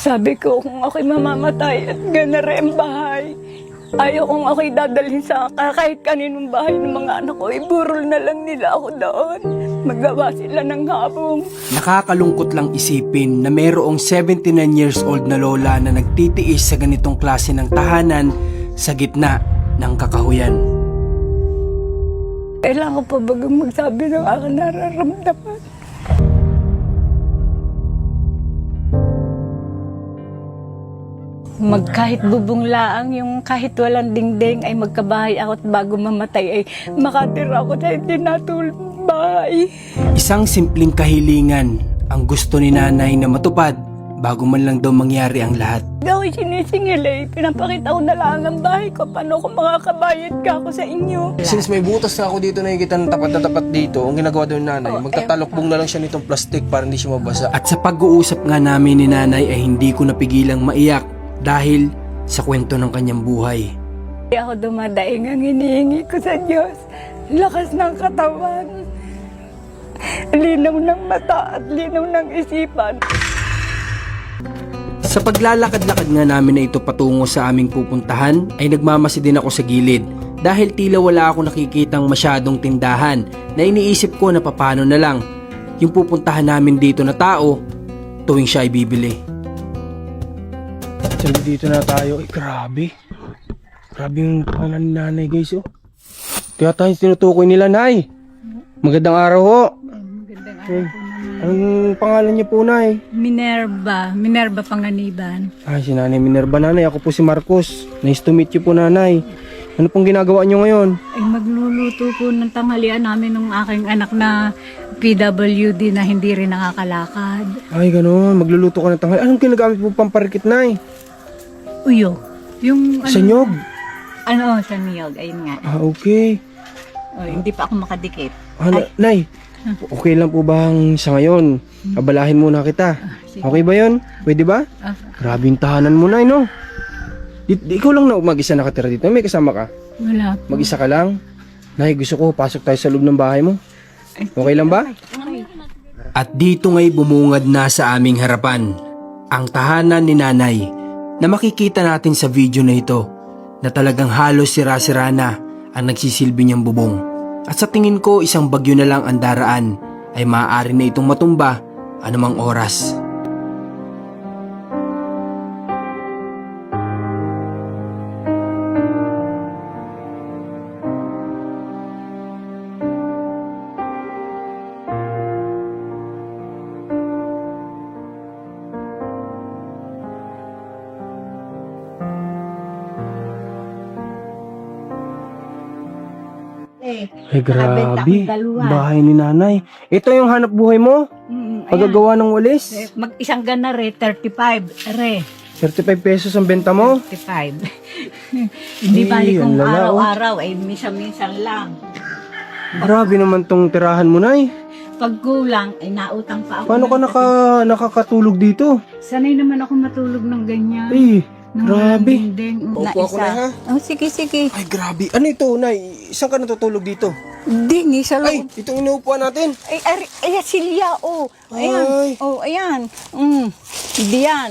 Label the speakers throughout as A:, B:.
A: Sabi ko, kung ako'y mamamatay at ganare ang bahay, ayaw kung ako'y dadalhin sa kahit kaninong bahay ng mga anak ko, iburol na lang nila ako doon. Magawa sila ng habong.
B: Nakakalungkot lang isipin na mayroong 79 years old na lola na nagtitiis sa ganitong klase ng tahanan sa gitna ng kakahuyan.
A: Kailangan pa bagang magsabi ng aking nararamdaman. Kahit bubong laang, yung kahit walang dingding ay magkabahay ako at bago mamatay ay makatira ako sa hindi natulong bahay.
B: Isang simpleng kahilingan ang gusto ni nanay na matupad bago man lang daw mangyari ang lahat.
A: Hindi ako'y sinisingil eh. Pinapakita ko na lang ang bahay ko. Paano ko makakabayad ka ako sa inyo?
C: Since may butas na ako dito, nakikita ng tapat na tapat dito, ang ginagawa daw ng nanay, magtatalokbong na lang siya nitong plastic para hindi siya mabasa.
B: At sa pag-uusap nga namin ni nanay ay hindi ko napigilang maiyak dahil sa kwento ng kanyang buhay.
A: Hindi ako dumadaing ang hinihingi ko sa Diyos. Lakas ng katawan. Linaw ng mata at linaw ng isipan.
B: Sa paglalakad-lakad nga namin na ito patungo sa aming pupuntahan ay nagmamasi din ako sa gilid dahil tila wala ako nakikitang masyadong tindahan na iniisip ko na paano na lang yung pupuntahan namin dito na tao tuwing siya ay bibili.
C: So, dito na tayo. Ay, grabe. Grabe yung pangalan ni nanay, guys, oh. Kaya tayo tinutukoy nila, nay. Magandang araw, ho.
A: Magandang
C: araw po naman. Anong pangalan niyo po, nay?
A: Minerva. Minerva Panganiban.
C: Ay, si nanay Minerva, nanay. Ako po si Marcos. Nice to meet you po, nanay. Ano pong ginagawa niyo ngayon?
A: Ay magluluto po ng tanghalian namin ng aking anak na PWD na hindi rin nakakalakad.
C: Ay, gano'n. Magluluto ka ng tanghali. Anong ginagamit po pamparikit, nay?
A: Uyo. Yung
C: Sa nyog?
A: Ano, sa niyog. Ayun nga.
C: Ah, okay.
A: Hindi pa ako makadikit.
C: Nay, okay lang po bang sa ngayon? Abalahin muna kita.
A: Sige.
C: Okay ba yun? Pwede ba? Grabe yung tahanan mo, nay, no? Ikaw lang na mag-isa nakatira dito. May kasama ka?
A: Wala po.
C: Mag-isa ka lang? Nay, gusto ko pasok tayo sa loob ng bahay mo. Okay lang ba?
B: At dito nga'y bumungad na sa aming harapan ang tahanan ni nanay na makikita natin sa video na ito na talagang halos sira-sira na ang nagsisilbi niyang bubong. At sa tingin ko isang bagyo na lang ang daraan ay maaari na itong matumba anumang oras.
C: Ay, grabe. Bahay ni nanay. Ito yung hanap buhay mo? Pagagawa ng walis?
A: Mag-isang ganare, 35. Re,
C: 35 pesos ang benta mo?
A: 35. Hindi
C: Ay,
A: bali kung
C: ang lala, oh.
A: araw-araw, ay minsan-minsan lang.
C: Grabe naman tong tirahan mo, nay.
A: Pag kulang, ay nautang pa ako.
C: Paano ka nakakatulog dito?
A: Sanay naman ako matulog ng ganyan.
C: Ay,
A: Ng
C: grabe.
A: dingding na
C: Upo ako
A: isa.
C: na, ha?
A: Oh, sige, sige.
C: Ay, grabe. Ano ito, nay? Saan ka natutulog dito?
A: Dingi sa
C: Ay,
A: loob.
C: itong inuupuan natin.
A: Ay, silya, oh. Ayan.
C: Ay.
A: Oh, ayan. Diyan.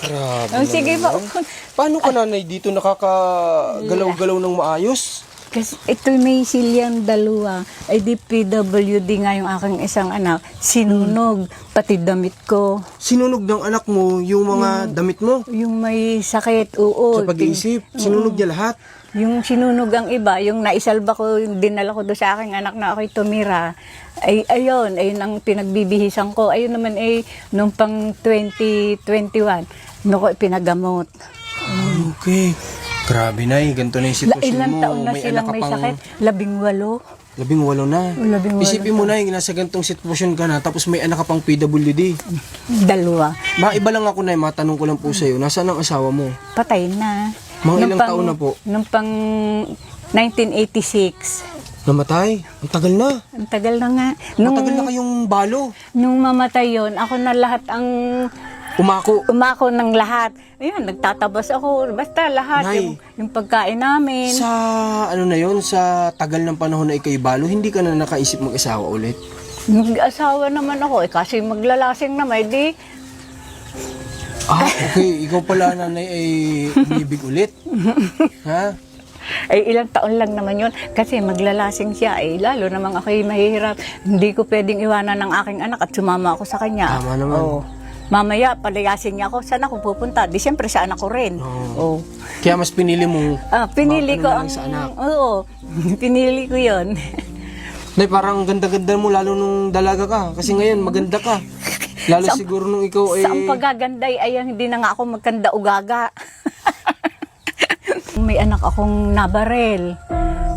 C: Grabe
A: Oh, sige pa.
C: Paano ka, nanay, dito nakakagalaw-galaw ng maayos?
A: Kasi ito may silyang dalawa. Ay di PWD nga yung aking isang anak. Sinunog. Pati damit ko.
C: Sinunog ng anak mo yung mga damit mo.
A: Yung may sakit, oo.
C: Sa pag-iisip, sinunog niya lahat.
A: Yung sinunog ang iba, yung naisalba ko, yung dinala ko doon sa aking anak na ako'y tumira. Ay, ayun ang pinagbibihisan ko. Ayun naman ay nung pang 2021, nung ko pinagamot.
C: Okay. Grabe, nay. Ganito na yung sitwasyon
A: Ilang
C: mo.
A: taon na silang may sakit? 18.
C: 18 na.
A: 18
C: Isipin mo, nay, nasa ganitong sitwasyon ka na, tapos may anak ka pang PWD.
A: 2.
C: Maiba lang ako, nay. Matanong ko lang po sa'yo. Nasaan ang asawa mo?
A: Patay na.
C: Mga
A: Nung
C: ilang taon na po?
A: Nung pang 1986.
C: Namatay. Ang tagal na.
A: Ang tagal na nga. Nung,
C: Matagal na kayong balo.
A: nung mamatay yon, ako na lahat ang umako ng lahat. Ayun, nagtatabas ako. Basta lahat.
C: Nay.
A: Yung pagkain namin.
C: Sa ano na yon, sa tagal ng panahon na ikay balo, hindi ka na nakaisip mag-asawa ulit?
A: Mag-asawa naman ako. Kasi maglalasing naman. Di,
C: Okay. Ikaw pala, nanay, ay umibig ulit. Ha?
A: Ay ilang taon lang naman yun. Kasi maglalasing siya. Lalo namang ako'y mahihirap. Hindi ko pwedeng iwanan ng aking anak at sumama ako sa kanya.
C: Tama naman.
A: Oo. Mamaya, palayasin niya ako. Saan ako pupunta? Di siyempre sa anak ko rin. Oo.
C: Kaya mas pinili mo.
A: Pinili ko
C: na lang
A: ang...
C: sa anak.
A: Oo. Pinili ko yun.
C: Nay, parang ganda-ganda mo lalo nung dalaga ka. Kasi ngayon, maganda ka. Lalo siguro nung ikaw ay...
A: Sa ang pagaganday ay hindi na nga ako magkanda ugaga. May anak akong nabarel.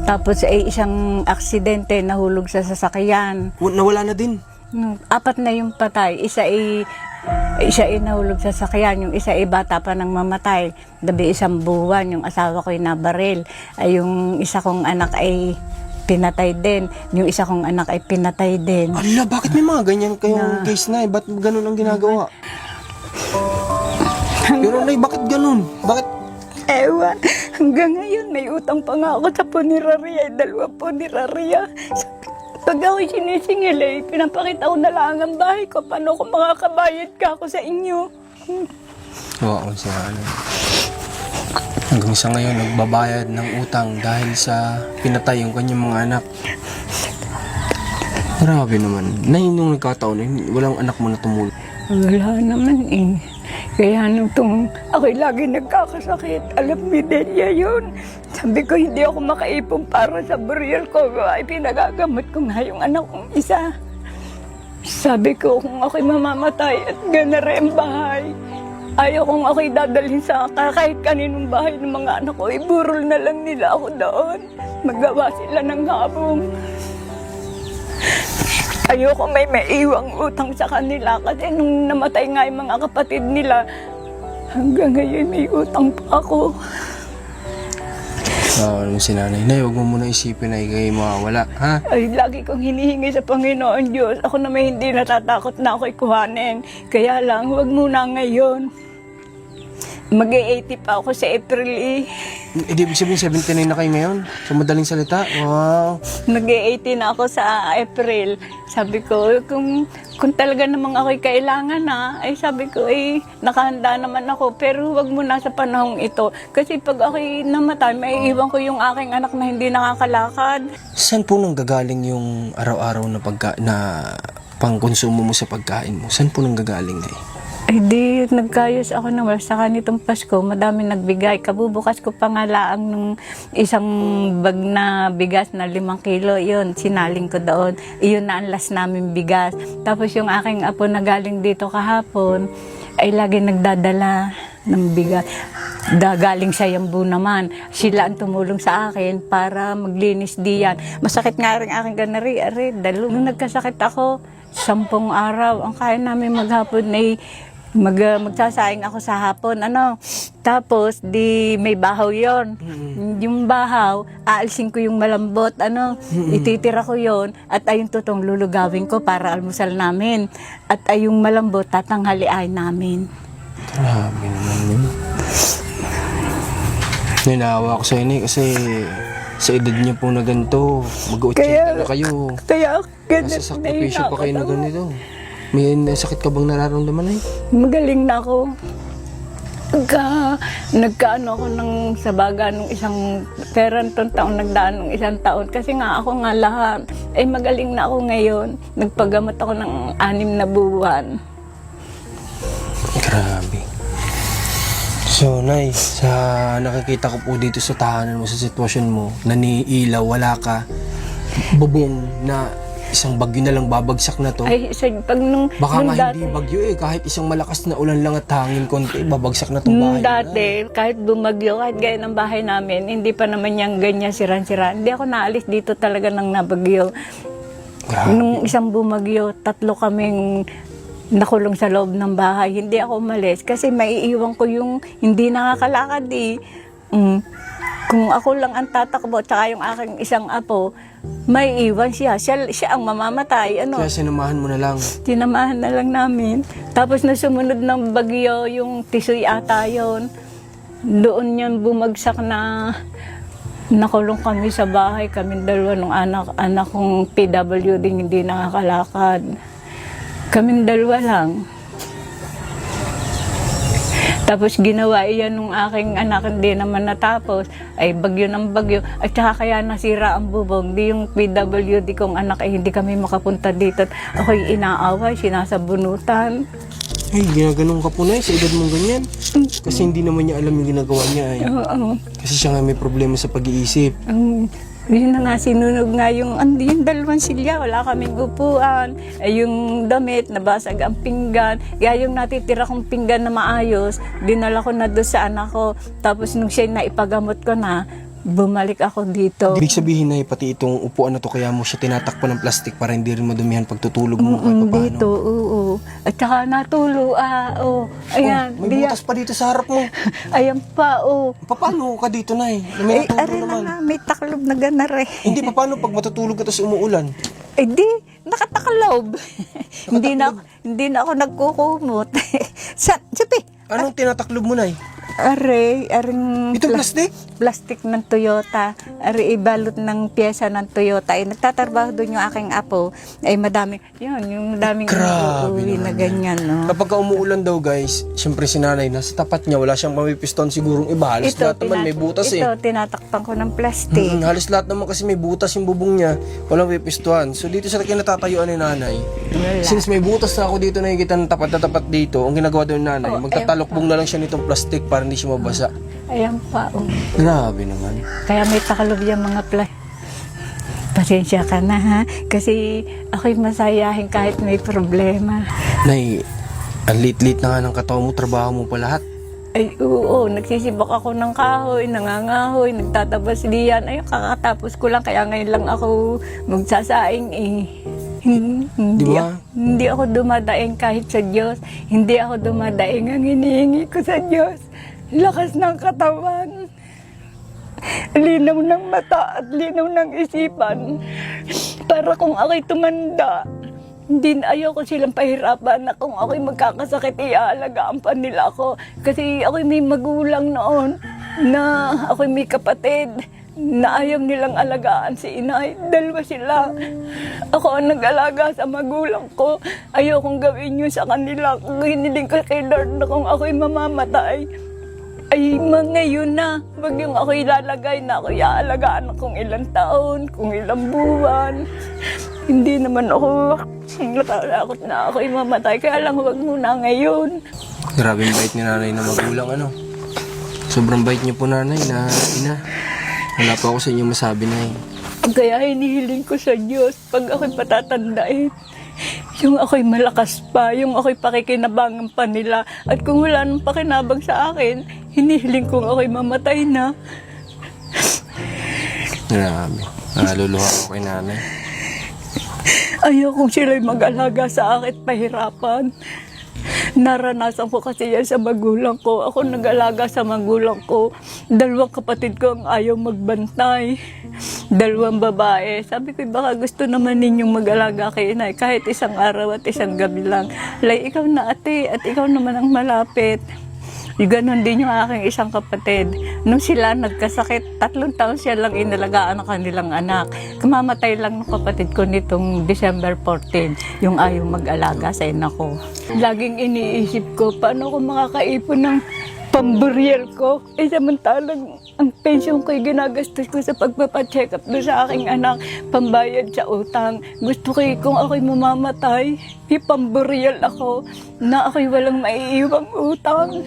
A: Tapos ay isang aksidente, nahulog sa sasakyan.
C: Nawala na din.
A: 4 na yung patay. Isa ay nahulog sa sasakyan. Yung isa ay bata pa nang mamatay. 1 buwan. Yung asawa ko ay nabarel. Ay yung isa kong anak ay pinatay din. Yung isa kong anak ay pinatay din.
C: Ala, bakit may mga ganyan kayong case na? Ba't ganun ang ginagawa? Pero nay, bakit ganun? Bakit?
A: Ewan, hanggang ngayon may utang pa nga ako sa punerarya, 2 punerarya. Pag ako'y sinisingil pinapakita ko na lang ang bahay ko, paano ko makakabayad ka ako sa inyo?
C: Oo, siya. Hanggang sa ngayon, nagbabayad ng utang dahil sa pinatay yung kanyang mga anak. Grabe naman. Nay, nung nagkataon, walang anak mo na tumulong.
A: Wala naman Kaya nung ako'y lagi nagkakasakit, alam Midelia yun. Sabi ko, hindi ako makaipon para sa burial ko. Ay, pinagagamot ko nga yung anak kong isa. Sabi ko, kung ako'y mamamatay at ganare ang bahay, ayaw kung ako'y dadalhin sa kahit kaninong bahay ng mga anak ko, iburol na lang nila ako doon. Magawa sila ng habong. Ayoko may maiwang utang sa kanila kasi nung namatay nga yung mga kapatid nila, hanggang ngayon may utang pa ako.
C: Ano si nanay? Nay, huwag mo muna isipin na kayo mawawala, ha?
A: Ay, lagi kong hinihingi sa Panginoon Diyos. Ako naman hindi natatakot na ako'y kuhanin. Kaya lang, huwag muna ngayon. Mag-80 pa ako sa April
C: Ibig sabihin, 79 na kayo ngayon? Sa madaling salita? Wow.
A: Nag-80 na ako sa April. Sabi ko, kung talaga namang ako'y kailangan ay sabi ko, nakahanda naman ako. Pero huwag mo na sa panahong ito. Kasi pag ako'y namatay, maiiwan ko yung aking anak na hindi nakakalakad.
C: Saan po nang gagaling yung araw-araw na pangkonsumo mo sa pagkain mo? Saan po nang gagaling na
A: Ay di, nagkayos ako naman. Saka nitong Pasko, madami nagbigay. Kabubukas ko pa nga laang nung isang bag na bigas na 5 kilo. Yun, sinaling ko doon. Iyon na ang last namin bigas. Tapos yung aking apo na galing dito kahapon, ay lagi nagdadala ng bigas. Galing sa Yambu naman. Sila ang tumulong sa akin para maglinis diyan. Masakit nga rin aking ganari. Nung nagkasakit ako, 10 araw. Ang kaya namin maghapon ay magsasaing ako sa hapon, Tapos, may bahaw yon. Yung bahaw, aalsin ko yung malambot, ititira ko yon at ayun tutong lulugawin ko para almusal namin. At ayung malambot, tatanghalian namin.
C: Grabe naman yun. Ninawa ko sa inyo kasi sa edad niyo po na ganito, mag-80 na kayo.
A: Kaya,
C: Nasa sakripisyo pa kayo na ganito. May sakit ka bang nararamdaman ay?
A: Magaling na ako. Nagkaano ako sa baga nung nagdaan ng 1 taon. Kasi nga ako nga lahat. Magaling na ako ngayon. Nagpagamot ako ng 6 na buwan.
C: Grabe. So, Nay, sa nakikita ko po dito sa tahanan mo, sa sitwasyon mo, naniilaw, wala ka, bubong na isang bagyo na lang babagsak na to.
A: Ay, pag
C: Baka nga hindi bagyo kahit isang malakas na ulan lang at hangin konti, babagsak na tong bahay.
A: Dati, kahit bumagyo, kahit gaya ng bahay namin, hindi pa naman yung ganyan siran-siran. Hindi ako naalis dito talaga ng nabagyo.
C: Grabe.
A: Nung isang bumagyo, 3 kaming nakulong sa loob ng bahay. Hindi ako umalis kasi maiiwan ko yung hindi nakakalakad Kung ako lang ang tatakbo at saka yung aking isang apo, may iwan siya. Siya ang mamamatay.
C: Kaya sinamahan mo na lang.
A: Sinamahan na lang namin. Tapos na sumunod ng bagyo, yung Tisoy ata yun. Doon yan bumagsak na nakulong kami sa bahay. Kami 2 ng anak kong PWD hindi nakakalakad. Kami 2 lang. Tapos ginawa iyan nung aking anak, hindi naman natapos. Ay bagyo ng bagyo. At saka kaya nasira ang bubong. Di yung PWD kong anak ay hindi kami makapunta dito. At ako'y inaaway, sinasabunutan.
C: Ay, ginaganon ka po, Nay, sa edad mong ganyan. Kasi hindi naman niya alam yung ginagawa niya. Ay.
A: Oo.
C: Kasi siya nga may problema sa pag-iisip.
A: Yun na nga, sinunog nga yung dalawang silya, wala kaming upuan. Yung damit, nabasag ang pinggan. Kaya yung natitira kong pinggan na maayos, dinala ko na doon sa anak ko. Tapos nung siya naipagamot ko na, bumalik ako dito.
C: Ibig sabihin, Nay, pati itong upuan na to, kaya mo siya tinatakpan ng plastic para hindi rin madumihan pagtutulog mo kahit paano.
A: Dito, oo. At saka natulo, ayan.
C: May butas pa dito sa harap mo.
A: Ayan pa,
C: Paano ka dito, Nay? May natulo
A: Ari na
C: naman.
A: nga, may taklob na ganare.
C: Hindi, paano pag matutulog ka tapos umuulan?
A: Di, nakatakalob. hindi na ako nagkukumot. Sabi,
C: Anong tinataklob mo, Nay?
A: aring
C: Itong plastic?
A: plastic ng Toyota, ibalot ng pyesa ng Toyota. Ay nagtatrabaho doon yung aking apo. Ay madaming, yung madaming
C: Grabe
A: uuwi na
C: naman
A: ganyan, no?
C: Kapag ka umuulan daw, guys, siyempre si Nanay, nasa tapat niya, wala siyang mamipiston sigurong iba. Halos lahat naman may butas
A: ito, tinatakpan ko ng plastic.
C: Halos lahat naman kasi may butas yung bubong niya, walang mipistuhan. So dito sa kinatatayuan ni Nanay,
A: Wala.
C: since may butas na ako dito, nakikita ng tapat na tapat dito, ang ginagawa daw ni Nanay, magtatalokbong na lang siya nitong plastic para hindi siya mabasa.
A: Ayan pa,
C: Grabe naman.
A: Kaya may takalob yung mga Pasensya ka na, ha? Kasi ako'y masayahin kahit may problema.
C: Nay, ang lit-lit na nga ng katawan mo, trabaho mo pa lahat.
A: Ay, oo, nagsisibak ako ng kahoy, nangangahoy, nagtatabas diyan. Ayun, kakatapos ko lang, kaya ngayon lang ako magsasaing Hindi,
C: Di ba?
A: hindi ako dumadaing kahit sa Diyos. Hindi ako dumadaing ang hinihingi ko sa Diyos. Lakas ng katawan. Linaw ng mata at linaw ng isipan. Para kung ako'y tumanda, hindi na ayaw ko silang pahirapan na kung ako'y magkakasakit, iaalagaan pa nila ako. Kasi ako'y may magulang noon na ako'y may kapatid na ayaw nilang alagaan si inay. Dalawa sila. Ako ang nag-alaga sa magulang ko. Ayaw kong gawin yun sa kanila. Kung hiniling ko kay Lord na kung ako'y mamamatay, ay ngayon na. Wag yung ako'y lalagay na ako'y aalagaan kung ilang taon, kung ilang buwan. Hindi naman ako natatakot na ako'y mamatay. Kaya lang wag muna ngayon.
C: Grabe yung bait ni Nanay na magulang, ano. Sobrang bait niyo po, Nanay, na ina. Wala pa ako sa inyo masabi, Nay.
A: Kaya hinihiling ko sa Diyos pag ako'y patatandain. Yung ako'y malakas pa, yung ako'y pakikinabangan pa nila. At kung wala nang pakinabang sa akin, hinihiling kong ako'y mamatay na.
C: Grabe. Naluluha ako kay Nanay.
A: Ayaw kong sila'y mag-alaga sa akin, pahirapan. Naranasan ko kasi yan sa magulang ko. Ako nag-alaga sa magulang ko. 2 kapatid ko ang ayaw magbantay. 2 babae. Sabi ko, baka gusto naman ninyong mag-alaga kay inay. Kahit isang araw at isang gabi lang. Lay, ikaw na ate at ikaw naman ang malapit. Ganon din yung aking isang kapatid. Nung sila nagkasakit, 3 taon siya lang inalagaan ng kanilang anak. Kamamatay lang ng kapatid ko nitong December 14, yung ayaw mag-alaga sa ina ko. Laging iniisip ko, paano ko makakaipon ng pamburial ko? Samantalang ang pension ko'y ginagastos ko sa pagpapacheck up doon sa aking anak, pambayad sa utang. Gusto ko kung ako'y mamamatay, ipamburial ako na ako'y walang maiiwang utang.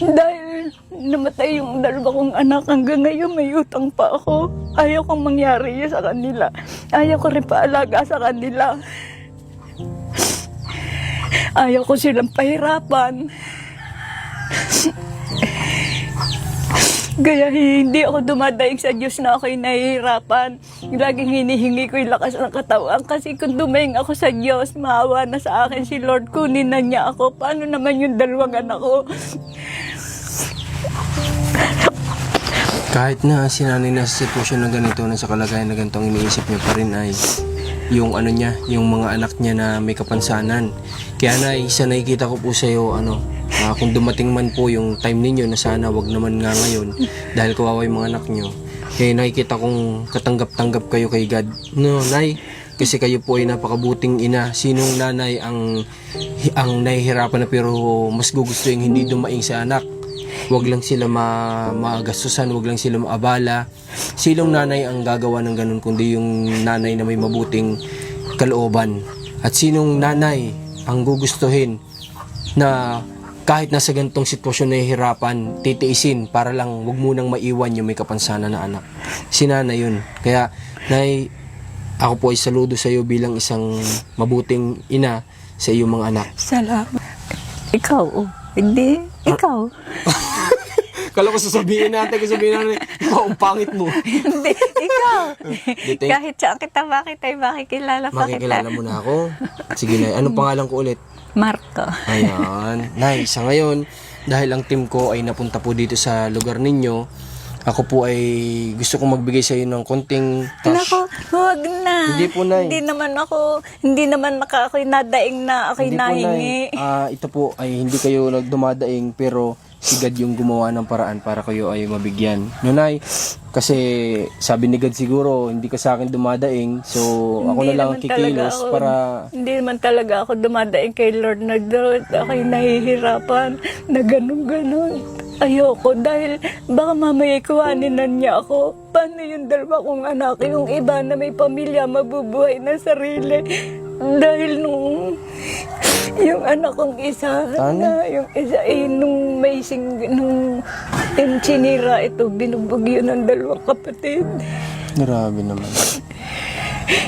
A: Dahil namatay yung 2 kong anak, hanggang ngayon may utang pa ako. Ayaw kong mangyari yun sa kanila. Ayaw ko rin paalaga sa kanila. Ayaw ko silang pahirapan. Kaya hindi ako dumadaig sa Diyos na ako'y nahihirapan. Laging hinihingi ko yung lakas ng katawan. Kasi kung dumaing ako sa Diyos, maawa na sa akin si Lord. Kunin na niya ako. Paano naman yung 2 anak ko?
C: Kahit na si Nanay nasa sitwasyon na ganito, nasa kalagayan na ganito, ang iniisip niya pa rin ay yung ano niya, yung mga anak niya na may kapansanan. Kaya Nay, isa nakikita ko po sa iyo, kung dumating man po yung time ninyo na sana wag naman nga ngayon dahil kawawa yung mga anak nyo, nakikita kong katanggap-tanggap kayo kay God. No, Nay, kasi kayo po ay napakabuting ina. Sinong nanay ang nahihirapan na pero mas gugustuhin hindi dumaing sa anak? Wag lang sila magastusan, wag lang sila maabala. Silong nanay ang gagawa ng ganun kundi yung nanay na may mabuting kalooban? At sinong nanay ang gugustuhin na kahit nasa ganitong sitwasyon nahihirapan, titiisin para lang wag munang maiwan yung may kapansanan na anak? Si nanay yun. Kaya, nay, ako po ay saludo sa iyo bilang isang mabuting ina sa iyong mga anak.
A: Salamat. Ikaw, hindi. Ikaw.
C: Kala ko sasabihin natin, ikaw ang pangit mo.
A: Hindi, ikaw.
C: Dito,
A: Kahit saan kita makita, makikilala pa
C: makikilala
A: kita.
C: mo na ako. Sige, nay. Anong pangalan ko ulit?
A: Marco.
C: Ayan. Nay, sa ngayon, dahil ang team ko ay napunta po dito sa lugar ninyo, ako po ay gusto kong magbigay sa iyo ng konting cash.
A: Nako, huwag na.
C: Hindi po, Nay.
A: Hindi naman ako'y nadaing na ako'y
C: Hindi po,
A: nahingi.
C: Nay. Ito po ay hindi kayo nagdumadaing pero si God yung gumawa ng paraan para kayo ay mabigyan. No, Nay, kasi sabi ni God siguro, hindi ka sa akin dumadaing, so ako na lang ang kikilos para...
A: Hindi naman talaga ako dumadaing kay Lord na Lord. Ako'y nahihirapan na ganun-ganun. Ayoko dahil baka mamaya kuhanin na niya ako. Paano yung dalawa kong anak? Yung iba na may pamilya, mabubuhay na sarili. Dahil nung yung anak kong isa, na yung isa nung may nung sinira ito, binugbog yun ng dalawang kapatid.
C: Grabe naman.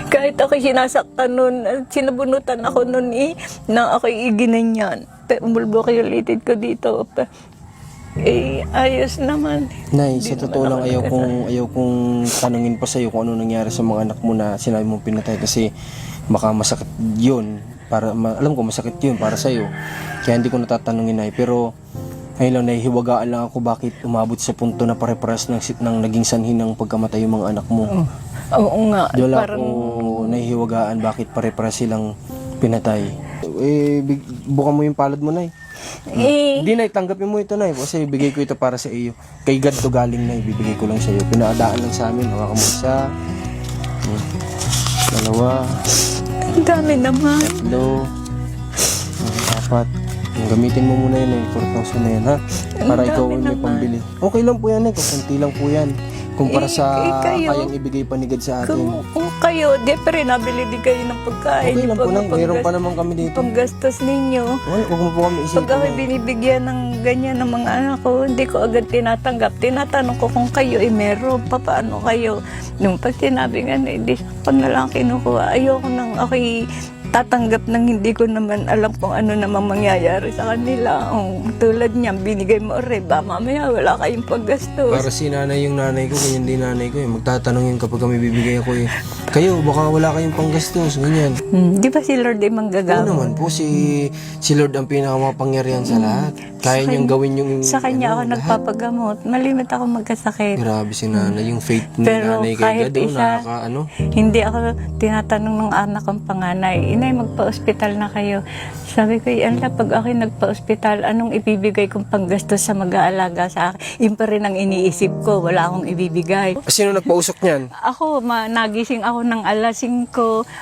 A: Kahit ako sinasaktan nun, sinabunutan ako nun na ako'y iginanyan. Umulbo kayo litid ko dito. Ayos naman.
C: Nay, sa totoo lang ayaw kong tanungin pa sa'yo kung ano nangyari sa mga anak mo na sinabi mong pinatay kasi baka masakit yun. Alam ko masakit yun para sa'yo. Kaya hindi ko natatanungin, Nay. Pero ngayon lang, nahihiwagaan lang ako bakit umabot sa punto na pare-pares ng naging sanhi ng pagkamatay yung mga anak mo.
A: Oo nga.
C: Diyan lang
A: Parang
C: ako nahihiwagaan bakit pare-pares silang pinatay. Bukan mo yung palad mo, Nay. Hindi, Nay, tanggapin mo ito, Nay, kasi bigay ko ito para sa iyo. Kay God to galing, Nay, bibigay ko lang sa iyo. Pinaadaan lang sa amin. Hawakan mo isa, dalawa,
A: ang dami naman.
C: tatlo, apat. Gamitin mo muna yun, Nay, 4,000 na yan, ha? Para
A: Ang
C: ikaw
A: dami
C: ay may
A: naman.
C: pambili. Okay lang po yan, Nay, kunti lang po yan. Kumpara sa
A: kayo,
C: kayang ibigay pa ni God sa atin.
A: kung kayo, di pa rin nabili di kayo ng pagkain.
C: Okay lang po, Nay. Meron pa naman kami dito.
A: Panggastos ninyo.
C: Huwag mo po kami isipin.
A: Pag ako'y binibigyan ng ganyan ng mga anak ko, hindi ko agad tinatanggap. Tinatanong ko kung kayo ay meron, paano kayo. Nung pag sinabi nga, hindi ko na lang kinukuha. Ayoko nang ako'y tatanggap ng hindi ko naman alam kung ano naman mangyayari sa kanila. Tulad niya, binigay mo rin, ba mamaya wala kayong paggastos.
C: Para si nanay yung nanay ko, ganyan din nanay ko eh. Magtatanongin kapag kami bibigay ako eh. Kayo, baka wala kayong panggastos, ganyan.
A: Di ba si Lord ay
C: Oo
A: manggagawa?
C: naman po, si Lord ang pinakamapangyarihan sa lahat. Kaya niyang gawin yung...
A: Sa kanya ako
C: lahat.
A: nagpapagamot. Malimit ako magkasakit.
C: Grabe si nanay, yung faith ni
A: Pero
C: nanay kay
A: kahit
C: God, oh,
A: isa, hindi ako tinatanong ng anak kong panganay, inay, magpa-ospital na kayo. Sabi ko, ala, pag ako'y nagpa-ospital, anong ibibigay kong panggastos sa mag-aalaga sa akin? Yun pa rin ang iniisip ko, wala akong ibibigay.
C: Sino nagpausok niyan?
A: Ako, nagising ako ng alas 5,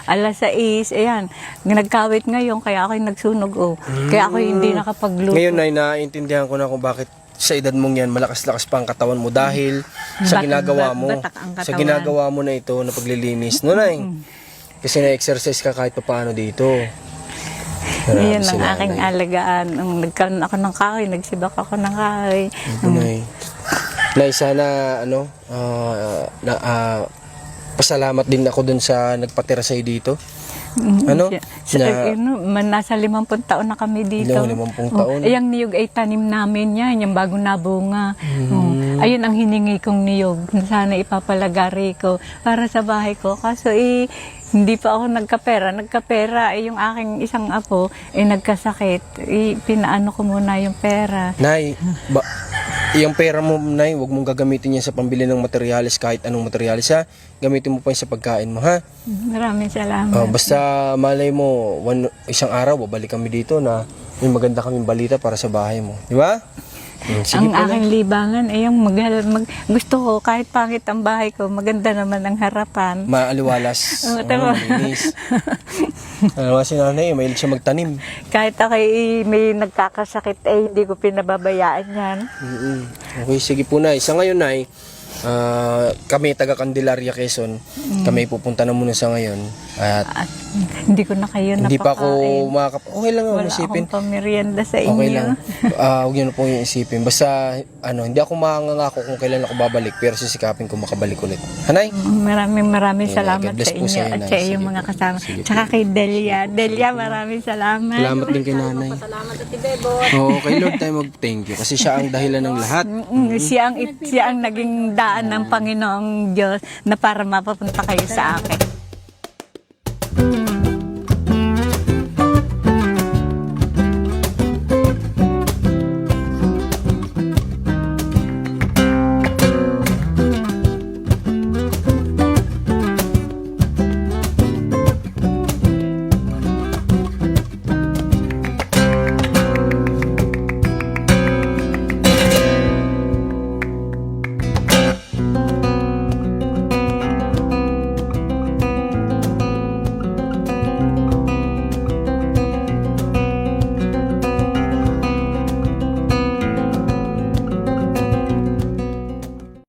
A: alas 6, ayan. Nagkawit ngayon, kaya ako'y nagsunog, Kaya ako'y hindi nakapagluto.
C: Ngayon, Nay, naiintindihan ko na kung bakit sa edad mong yan, malakas-lakas pa ang katawan mo dahil sa ginagawa mo.
A: Batak ang katawan.
C: Sa ginagawa mo na ito na paglilinis. No, Nay? Kasi na-exercise ka kahit pa paano dito.
A: Iyan
C: Si
A: ang
C: nanay.
A: aking alagaan. Nung nagkaroon ako ng kahoy, nagsibak ako ng kahoy.
C: Nay. Nay, sana pasalamat din ako dun sa nagpatira sa'yo dito. Ano?
A: Nasa 50 taon na kami dito.
C: 50 taon.
A: Yung niyog ay tanim namin yan, yung bagong nabunga. Ayun ang hiningi kong niyog. Sana ipapalagari ko para sa bahay ko. Kaso hindi pa ako nagkapera. Yung aking isang apo nagkasakit. Pinaano ko muna yung pera.
C: Nay, yung pera mo, Nay, huwag mong gagamitin yan sa pambili ng materialis, kahit anong materialis, ha? Gamitin mo pa yan sa pagkain mo, ha?
A: Maraming salamat.
C: Basta malay mo, isang araw, babalik kami dito na may maganda kaming balita para sa bahay mo. Di ba? Sige
A: ang
C: po, Nay.
A: aking libangan ay yung gusto ko kahit pangit ang bahay ko, maganda naman ang harapan.
C: Maaliwalas.
A: Oo, tama.
C: Malinis. Alam mo si nanay, mahilig siya magtanim.
A: Kahit ako may nagkakasakit ay hindi ko pinababayaan yan.
C: Okay, sige po, Nay. Sa ngayon, Nay, kami taga Candelaria, Quezon. Kami pupunta na muna sa ngayon. At
A: At hindi ko na kayo
C: hindi pa ako
A: napakain.
C: okay lang ako
A: Wala
C: isipin.
A: akong pamerienda sa inyo.
C: Okay lang. Huwag niyo na po yung isipin. Basta, hindi ako makangako kung kailan ako babalik, pero sisikapin ko makabalik ulit. Hanay?
A: Maraming
C: Yeah,
A: salamat
C: God bless
A: sa
C: po
A: inyo
C: sa'yo,
A: at
C: Nay.
A: sa iyong
C: Sige
A: mga
C: po.
A: kasama.
C: Sige po.
A: Tsaka kay Delia. Delia, maraming salamat.
C: Salamat din kay nanay.
D: Salamat at Bebo.
C: Oo, kay Lord tayo mag-thank you kasi siya ang dahilan ng lahat.
A: Siya ang naging daan ng Panginoong Diyos na para mapapunta kayo sa akin.